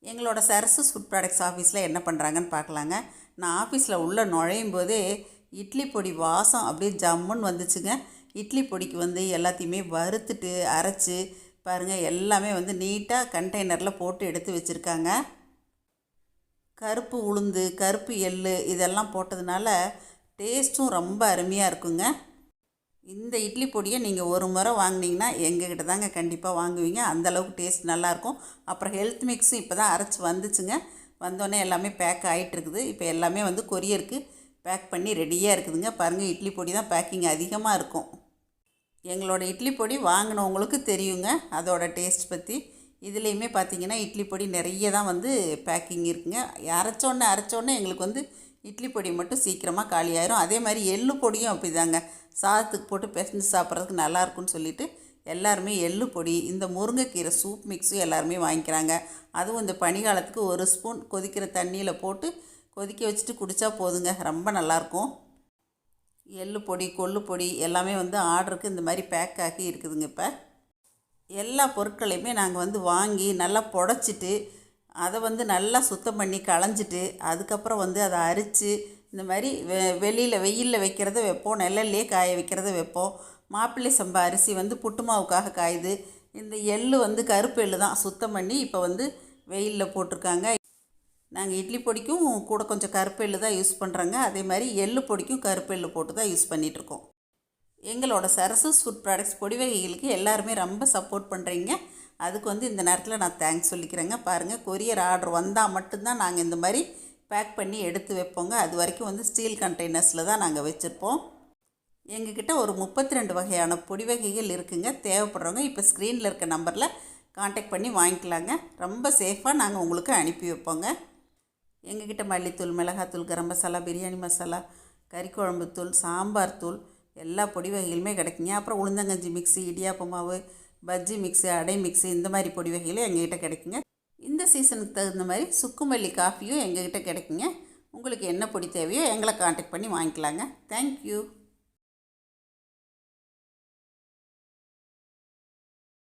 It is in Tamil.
எங்களோட சரசஸ் ஃபுட் ப்ராடக்ட்ஸ் ஆஃபீஸில் என்ன பண்ணுறாங்கன்னு பார்க்கலாங்க. நான் ஆஃபீஸில் உள்ளே நுழையும் போதே இட்லி பொடி வாசம் அப்படியே ஜம்முன்னு வந்துச்சுங்க. இட்லி பொடிக்கு வந்து எல்லாத்தையுமே வறுத்துட்டு அரைச்சி பாருங்கள், எல்லாமே வந்து நீட்டாக கண்டெய்னரில் போட்டு எடுத்து வச்சுருக்காங்க. கருப்பு உளுந்து, கருப்பு எள்ளு இதெல்லாம் போட்டதுனால டேஸ்ட்டும் ரொம்ப அருமையாக இருக்குங்க. இந்த இட்லி பொடியை நீங்கள் ஒரு முறை வாங்கினீங்கன்னா எங்ககிட்ட தாங்க கண்டிப்பாக வாங்குவீங்க. அந்தளவுக்கு டேஸ்ட் நல்லாயிருக்கும். அப்புறம் ஹெல்த் மிக்ஸும் இப்போ தான் அரைச்சி வந்துச்சுங்க. வந்தோடனே எல்லாமே பேக் ஆகிட்டுருக்குது. இப்போ எல்லாமே வந்து கொரியருக்கு பேக் பண்ணி ரெடியாக இருக்குதுங்க. பாருங்கள், இட்லி பொடி தான் பேக்கிங் அதிகமாக இருக்கும். எங்களோட இட்லி பொடி வாங்கினவங்களுக்கு தெரியுங்க அதோட டேஸ்ட் பற்றி. இதுலேயுமே பார்த்திங்கன்னா இட்லி பொடி நிறைய தான் வந்து பேக்கிங் இருக்குங்க. அரைச்சோன்னே எங்களுக்கு வந்து இட்லி பொடி மட்டும் சீக்கிரமாக காலியாயிரும். அதே மாதிரி எள்ளு பொடியும் அப்படி தாங்க, சாதத்துக்கு போட்டு பிசைஞ்சு சாப்பிட்றதுக்கு நல்லாயிருக்குன்னு சொல்லிவிட்டு எல்லாருமே எள்ளு பொடி, இந்த முருங்கைக்கீரை சூப் மிக்ஸும் எல்லாருமே வாங்கிக்கிறாங்க. அதுவும் இந்த பனிக்காலத்துக்கு ஒரு ஸ்பூன் கொதிக்கிற தண்ணியில் போட்டு கொதிக்க வச்சுட்டு குடித்தா போதுங்க, ரொம்ப நல்லாயிருக்கும். எள்ளு பொடி, கொள்ளு பொடி எல்லாமே வந்து ஆர்டருக்கு இந்த மாதிரி பேக் ஆகி இருக்குதுங்க. இப்போ எல்லா பொருட்களையுமே நாங்கள் வந்து வாங்கி நல்லா புடச்சிட்டு அதை வந்து நல்லா சுத்தம் பண்ணி களைஞ்சிட்டு அதுக்கப்புறம் வந்து அதை அரித்து இந்த மாதிரி வெளியில் வெயிலில் வைக்கிறத வைப்போம், நிழல்லையே காய வைக்கிறத வைப்போம். மாப்பிள்ளை சம்பா அரிசி வந்து புட்டு மாவுக்காக காயுது. இந்த எள்ளு வந்து கருப்பு எள்ளு தான் சுத்தம் பண்ணி இப்போ வந்து வெயிலில் போட்டிருக்காங்க. நாங்கள் இட்லி பொடிக்கும் கூட கொஞ்சம் கருப்பு எள்ளு தான் யூஸ் பண்ணுறோங்க. அதே மாதிரி எள்ளு பொடிக்கும் கருப்பு எள்ளு போட்டு தான் யூஸ் பண்ணிகிட்ருக்கோம். எங்களோட சரசஸ் ஃபுட் ப்ராடக்ட்ஸ் பொடி வகைகளுக்கு எல்லாருமே ரொம்ப சப்போர்ட் பண்ணுறீங்க. அதுக்கு வந்து இந்த நேரத்தில் நான் தேங்க்ஸ் சொல்லிக்கிறேங்க. பாருங்கள், கொரியர் ஆர்டர் வந்தால் மட்டும்தான் நாங்கள் இந்த மாதிரி பேக் பண்ணி எடுத்து வைப்போங்க. அது வரைக்கும் வந்து ஸ்டீல் கண்டெய்னர்ஸில் தான் நாங்கள் வச்சுருப்போம். எங்ககிட்ட ஒரு 32 வகையான பொடி வகைகள் இருக்குங்க. தேவைப்படுறவங்க இப்போ ஸ்க்ரீனில் இருக்க நம்பரில் காண்டாக்ட் பண்ணி வாங்கிக்கலாங்க. ரொம்ப சேஃபாக நாங்கள் உங்களுக்கு அனுப்பி வைப்போங்க. எங்ககிட்ட மல்லித்தூள், மிளகாத்தூள், கரம் மசாலா, பிரியாணி மசாலா, கறிக்குழம்பு தூள், சாம்பார் தூள் எல்லா பொடி வகைகளுமே கிடைக்குங்க. அப்புறம் உளுந்தங்கஞ்சி மிக்ஸி, இடியாப்ப மாவு, பஜ்ஜி மிக்ஸு, அடை மிக்ஸு இந்த மாதிரி பொடி வகைகளும் எங்ககிட்ட கிடைக்குங்க. இந்த சீசனுக்கு தகுந்த மாதிரி சுக்குமல்லி காஃபியும் எங்ககிட்ட கிடைக்குங்க. உங்களுக்கு என்ன பொடி தேவையோ எங்களை காண்டாக்ட் பண்ணி வாங்கிக்கலாங்க. தேங்க்யூ.